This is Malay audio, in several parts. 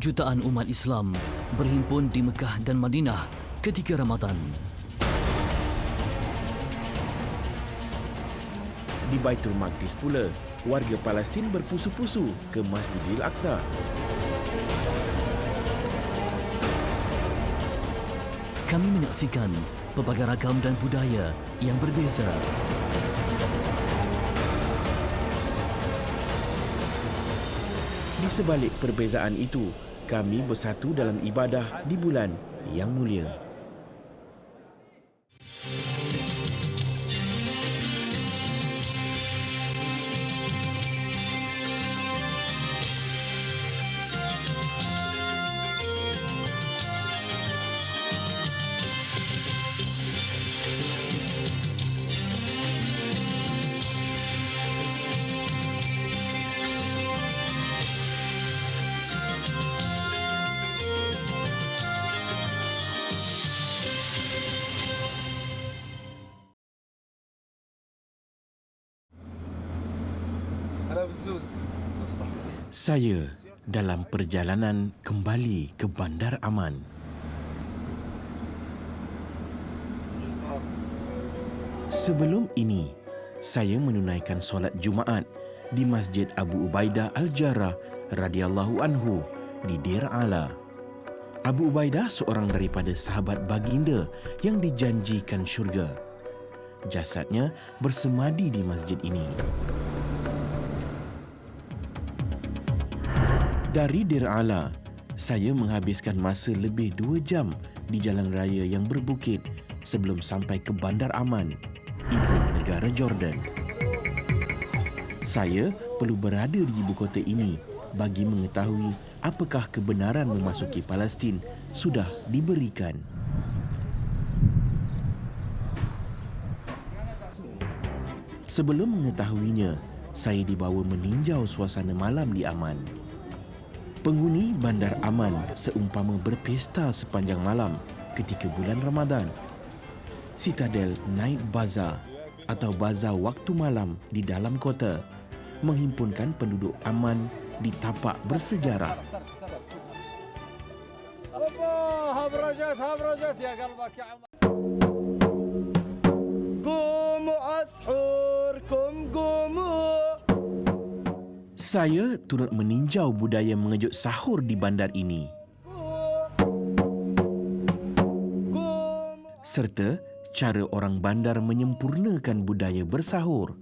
Jutaan umat Islam berhimpun di Mekah dan Madinah ketika Ramadan. Di Baitul Maqdis pula, warga Palestin berpusu-pusu ke Masjidil Aqsa. Kami menyaksikan pelbagai ragam dan budaya yang berbeza. Di sebalik perbezaan itu, kami bersatu dalam ibadah di bulan yang mulia. Saya dalam perjalanan kembali ke Bandar Aman. Sebelum ini, saya menunaikan solat Jumaat di Masjid Abu Ubaidah Al-Jarrah radhiyallahu anhu di Dir Ala. Abu Ubaidah seorang daripada sahabat baginda yang dijanjikan syurga. Jasadnya bersemadi di masjid ini. Dari Dir Ala, saya menghabiskan masa lebih 2 jam di jalan raya yang berbukit sebelum sampai ke Bandar Aman, ibu negara Jordan. Saya perlu berada di ibu kota ini bagi mengetahui apakah kebenaran memasuki Palestin sudah diberikan. Sebelum mengetahuinya, saya dibawa meninjau suasana malam di Aman. Penghuni Bandar Aman seumpama berpesta sepanjang malam ketika bulan Ramadan. Citadel Night Bazaar atau bazar waktu malam di dalam kota menghimpunkan penduduk Aman di tapak bersejarah. Saya turut meninjau budaya mengejut sahur di bandar ini. Serta cara orang bandar menyempurnakan budaya bersahur.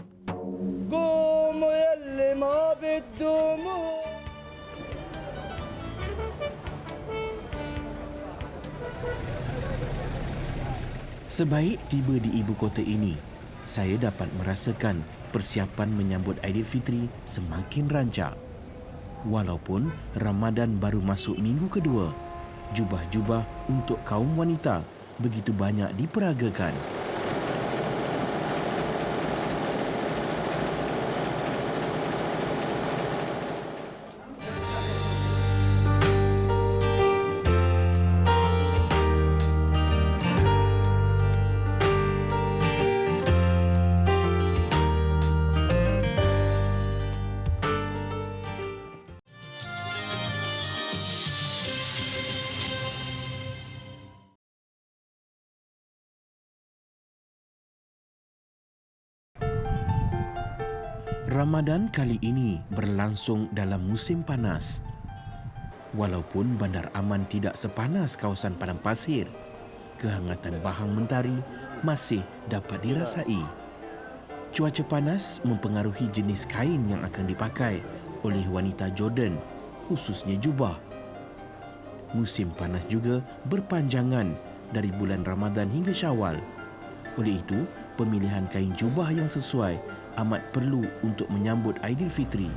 Sebaik tiba di ibu kota ini, saya dapat merasakan persiapan menyambut Aidilfitri semakin rancak. Walaupun Ramadan baru masuk minggu kedua, jubah-jubah untuk kaum wanita begitu banyak diperagakan. Ramadan kali ini berlangsung dalam musim panas. Walaupun Bandar Aman tidak sepanas kawasan padang pasir, kehangatan bahang mentari masih dapat dirasai. Cuaca panas mempengaruhi jenis kain yang akan dipakai oleh wanita Jordan, khususnya jubah. Musim panas juga berpanjangan dari bulan Ramadan hingga Syawal. Oleh itu, pemilihan kain jubah yang sesuai amat perlu untuk menyambut Aidilfitri.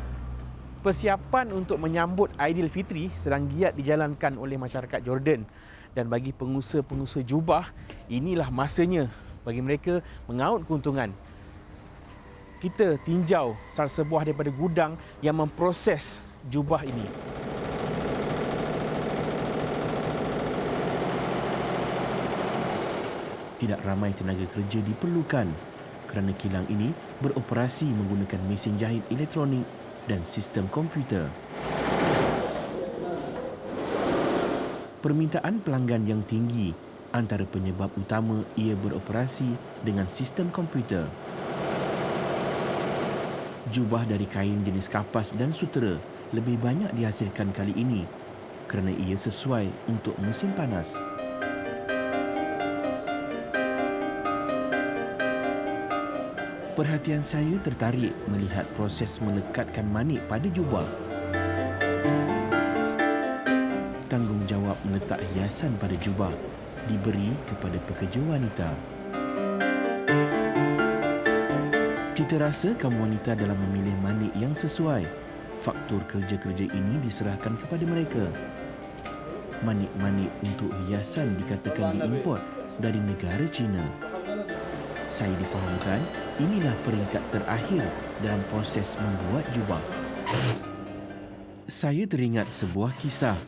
Persiapan untuk menyambut Aidilfitri sedang giat dijalankan oleh masyarakat Jordan, dan bagi pengusaha-pengusaha jubah, inilah masanya bagi mereka mengaut keuntungan. Kita tinjau salah sebuah daripada gudang yang memproses jubah ini. Tidak ramai tenaga kerja diperlukan kerana kilang ini beroperasi menggunakan mesin jahit elektronik dan sistem komputer. Permintaan pelanggan yang tinggi antara penyebab utama ia beroperasi dengan sistem komputer. Jubah dari kain jenis kapas dan sutera lebih banyak dihasilkan kali ini kerana ia sesuai untuk musim panas. Perhatian saya tertarik melihat proses melekatkan manik pada jubah. Tanggungjawab meletak hiasan pada jubah diberi kepada pekerja wanita. Cita rasa kaum wanita dalam memilih manik yang sesuai. Faktor kerja-kerja ini diserahkan kepada mereka. Manik-manik untuk hiasan dikatakan diimport dari negara China. Saya difahamkan inilah peringkat terakhir dalam proses membuat jubah. Saya teringat sebuah kisah.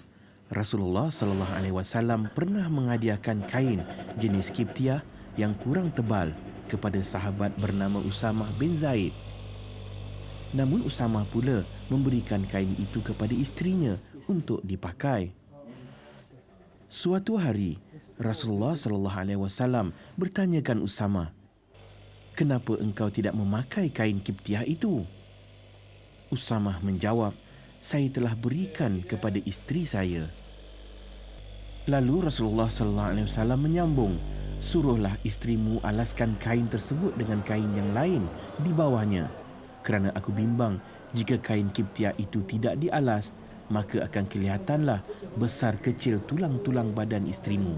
Rasulullah SAW pernah menghadiahkan kain jenis Kiptiah yang kurang tebal kepada sahabat bernama Usamah bin Zaid. Namun Usamah pula memberikan kain itu kepada isterinya untuk dipakai. Suatu hari, Rasulullah SAW bertanyakan Usamah, "Kenapa engkau tidak memakai kain Kiptiah itu?" Usamah menjawab, "Saya telah berikan kepada isteri saya." Lalu Rasulullah SAW menyambung, "Suruhlah isterimu alaskan kain tersebut dengan kain yang lain di bawahnya. Kerana aku bimbang jika kain Kiptiah itu tidak dialas, maka akan kelihatanlah besar kecil tulang-tulang badan isterimu."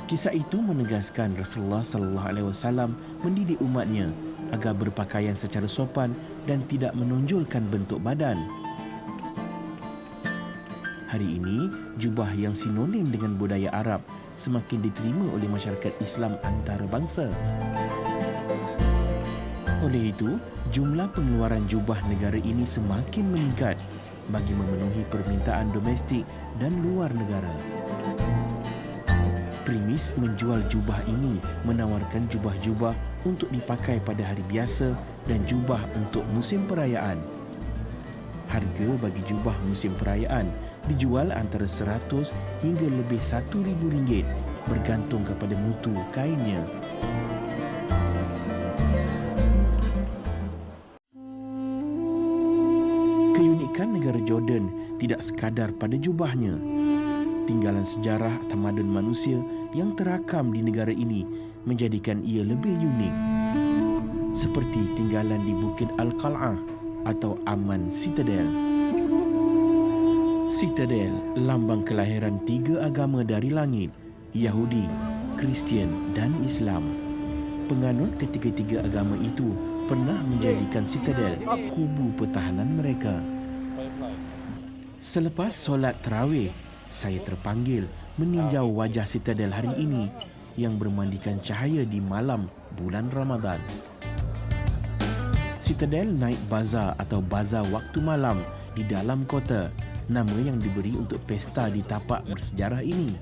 Kisah itu menegaskan Rasulullah SAW mendidik umatnya agar berpakaian secara sopan dan tidak menonjolkan bentuk badan. Hari ini, jubah yang sinonim dengan budaya Arab semakin diterima oleh masyarakat Islam antarabangsa. Oleh itu, jumlah pengeluaran jubah negara ini semakin meningkat bagi memenuhi permintaan domestik dan luar negara. Primis menjual jubah ini menawarkan jubah-jubah untuk dipakai pada hari biasa dan jubah untuk musim perayaan. Harga bagi jubah musim perayaan dijual antara 100 hingga lebih RM1,000 bergantung kepada mutu kainnya. Keunikan negara Jordan tidak sekadar pada jubahnya. Tinggalan sejarah tamadun manusia yang terakam di negara ini menjadikan ia lebih unik. Seperti tinggalan di Bukit Al-Qal'ah atau Aman Citadel. Citadel, lambang kelahiran 3 agama dari langit, Yahudi, Kristian dan Islam. Penganut ketiga-tiga agama itu pernah menjadikan Citadel kubu pertahanan mereka. Selepas solat tarawih, saya terpanggil meninjau wajah Citadel hari ini yang bermandikan cahaya di malam bulan Ramadan. Citadel naik bazar atau bazar waktu malam di dalam kota, nama yang diberi untuk pesta di tapak bersejarah ini.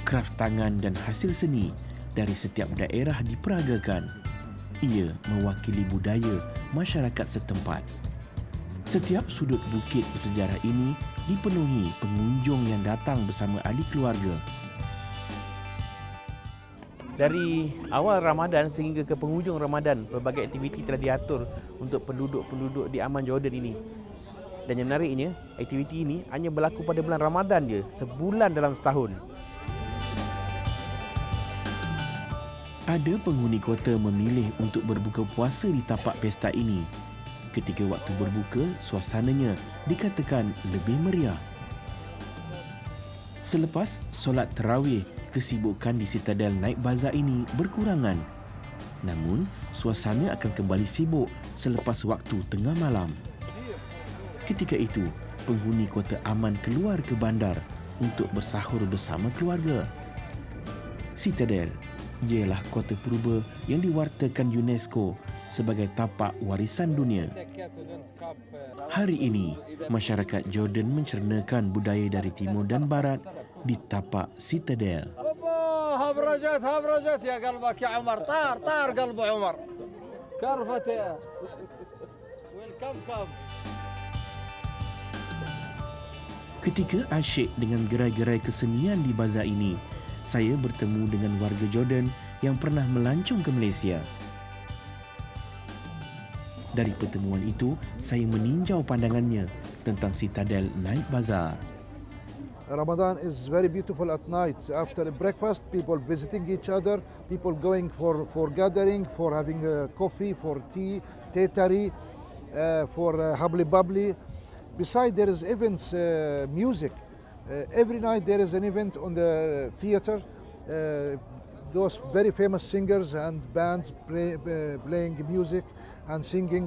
Kraf tangan dan hasil seni dari setiap daerah diperagakan. Ia mewakili budaya masyarakat setempat. Setiap sudut bukit bersejarah ini dipenuhi pengunjung yang datang bersama ahli keluarga. Dari awal Ramadan sehingga ke penghujung Ramadan, pelbagai aktiviti telah diatur untuk penduduk-penduduk di Aman Jordan ini. Dan yang menariknya, aktiviti ini hanya berlaku pada bulan Ramadan je, sebulan dalam setahun. Ada penghuni kota memilih untuk berbuka puasa di tapak pesta ini. Ketika waktu berbuka, suasananya dikatakan lebih meriah. Selepas solat tarawih, kesibukan di Citadel Night Bazaar ini berkurangan. Namun, suasana akan kembali sibuk selepas waktu tengah malam. Ketika itu, penghuni kota Aman keluar ke bandar untuk bersahur bersama keluarga. Citadel ialah kota purba yang diwartakan UNESCO sebagai tapak warisan dunia. Hari ini, masyarakat Jordan mencernakan budaya dari timur dan barat di tapak Citadel. هبرجت يا قلبك يا عمر طار قلب عمر كرفت والكمكم Ketika asyik dengan gerai-gerai kesenian di bazar ini, saya bertemu dengan warga Jordan yang pernah melancong ke Malaysia. Dari pertemuan itu, saya meninjau pandangannya tentang Citadel Night Bazaar. Ramadan is very beautiful at night. After breakfast, people visiting each other, people going for gathering, for having coffee, for tea, teetari, for habli bubbly. Besides, there is events, music. Every night there is an event on the theater. Those very famous singers and bands playing music and singing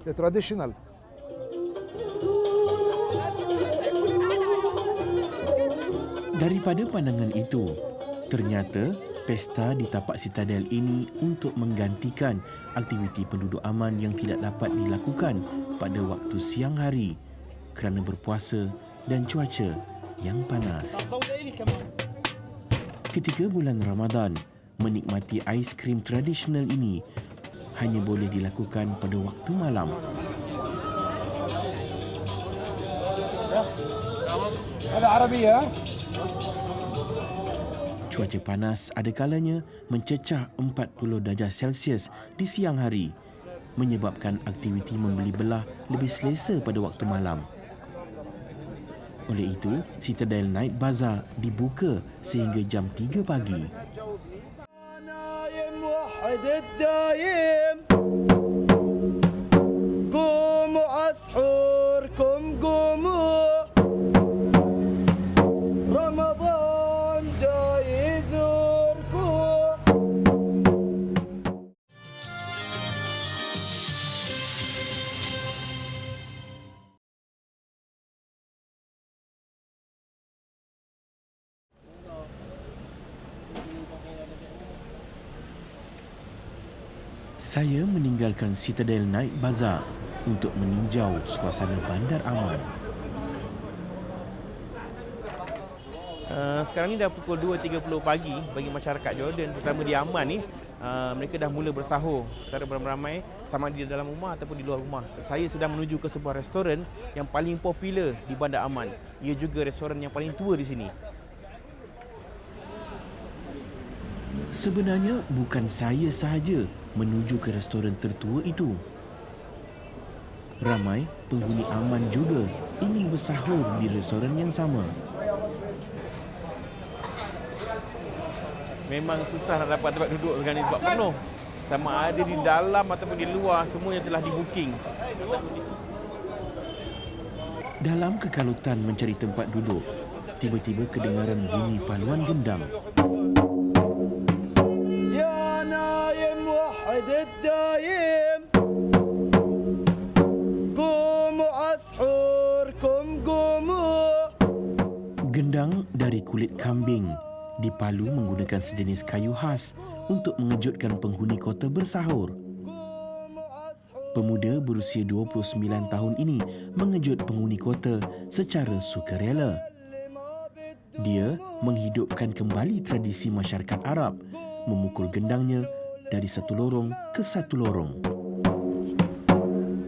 the traditional. Daripada pandangan itu, ternyata pesta di tapak Citadel ini untuk menggantikan aktiviti penduduk aman yang tidak dapat dilakukan pada waktu siang hari kerana berpuasa dan cuaca yang panas. Ketika bulan Ramadan, menikmati aiskrim tradisional ini hanya boleh dilakukan pada waktu malam. Ada Arabia. Cuaca panas ada kalanya mencecah 40 darjah Celsius di siang hari, menyebabkan aktiviti membeli belah lebih selesa pada waktu malam. Oleh itu, Citadel Night Bazaar dibuka sehingga jam 3 pagi. Saya meninggalkan Citadel Night Bazaar untuk meninjau suasana bandar aman. Sekarang ni dah pukul 2.30 pagi bagi masyarakat Jordan, terutama di Amman ni. Mereka dah mula bersahur secara beramai-ramai, sama ada di dalam rumah ataupun di luar rumah. Saya sedang menuju ke sebuah restoran yang paling popular di Bandar Aman. Ia juga restoran yang paling tua di sini. Sebenarnya bukan saya sahaja menuju ke restoran tertua itu. Ramai penghuni Aman juga ingin bersahur di restoran yang sama. Memang susah nak dapat tempat duduk dengan ni sebab penuh. Sama ada di dalam ataupun di luar, semuanya telah di-booking. Dalam kekalutan mencari tempat duduk, tiba-tiba kedengaran bunyi paluan gendang. يا نايم وحد الدايم قوموا أسحوركم قوموا. Gendang dari kulit kambing dipalu menggunakan sejenis kayu khas untuk mengejutkan penghuni kota bersahur. Pemuda berusia 29 tahun ini mengejut penghuni kota secara sukarela. Dia menghidupkan kembali tradisi masyarakat Arab memukul gendangnya dari satu lorong ke satu lorong.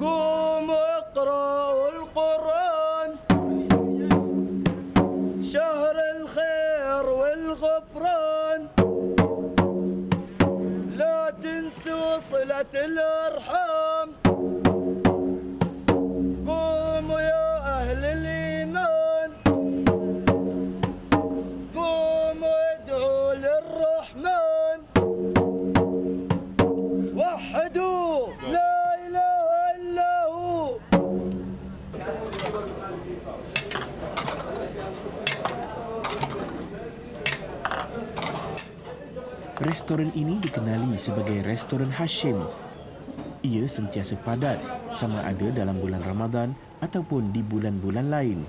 قوموا اقرأوا القرآن شهر الخير والغفران لا تنسوا صلة الأرحام قوموا يا أهل الإيمان قوموا ادعوا للرحمن وحدوا لا إله إلا هو. Restoran ini dikenali sebagai Restoran Hashim. Ia sentiasa padat sama ada dalam bulan Ramadan ataupun di bulan-bulan lain.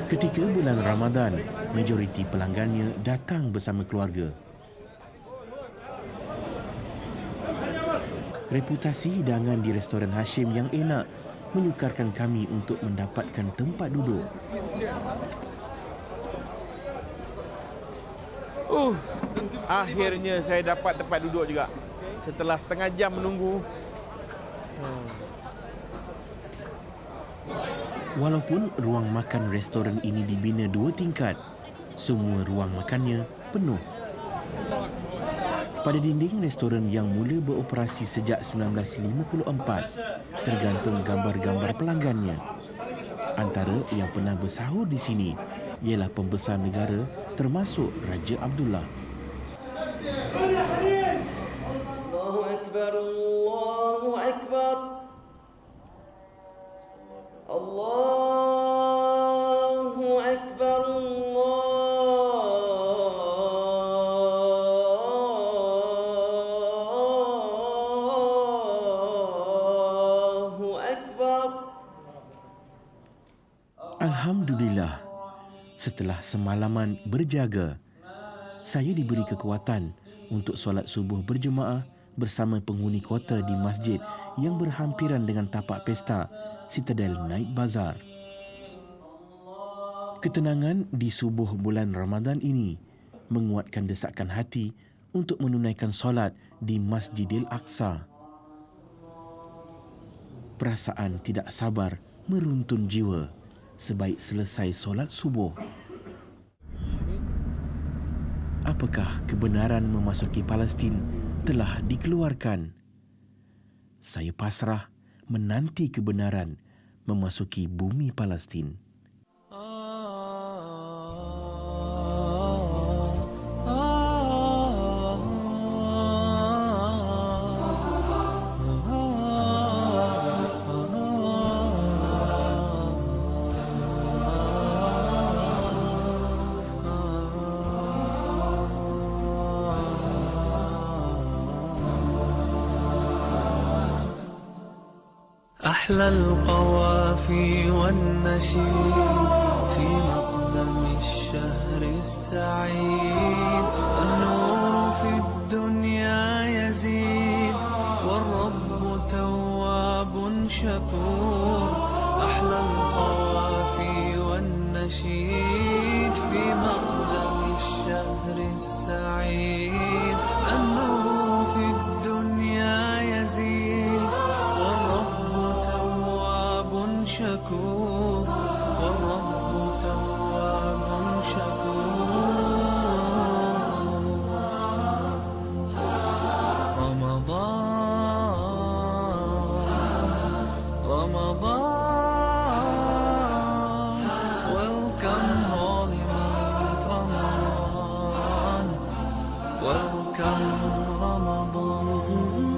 Ketika bulan Ramadan, majoriti pelanggannya datang bersama keluarga. Reputasi hidangan di Restoran Hashim yang enak menyukarkan kami untuk mendapatkan tempat duduk. Akhirnya saya dapat tempat duduk juga. Setelah setengah jam menunggu. Walaupun ruang makan restoran ini dibina 2 tingkat, semua ruang makannya penuh. Pada dinding restoran yang mula beroperasi sejak 1954, tergantung gambar-gambar pelanggannya. Antara yang pernah bersahur di sini ialah pembesar negara termasuk Raja Abdullah. Allahu Akbar, Allahu Akbar. Allahu Akbar, Allahu Akbar. Alhamdulillah, setelah semalaman berjaga, saya diberi kekuatan untuk solat subuh berjemaah bersama penghuni kota di masjid yang berhampiran dengan tapak pesta Citadel Night Bazaar. Ketenangan di subuh bulan Ramadan ini menguatkan desakan hati untuk menunaikan solat di Masjidil Aqsa. Perasaan tidak sabar meruntun jiwa sebaik selesai solat subuh. Apakah kebenaran memasuki Palestin telah dikeluarkan? Saya pasrah menanti kebenaran memasuki bumi Palestin. أحلى القوافي والنشيد في مقدم الشهر السعيد النور في الدنيا يزيد والرب تواب شكور أحلى القوافي والنشيد في مقدم الشهر السعيد النور في الدنيا يزيد شكور والرب تواب شكور رمضان welcome holy month Ramadan welcome Ramadan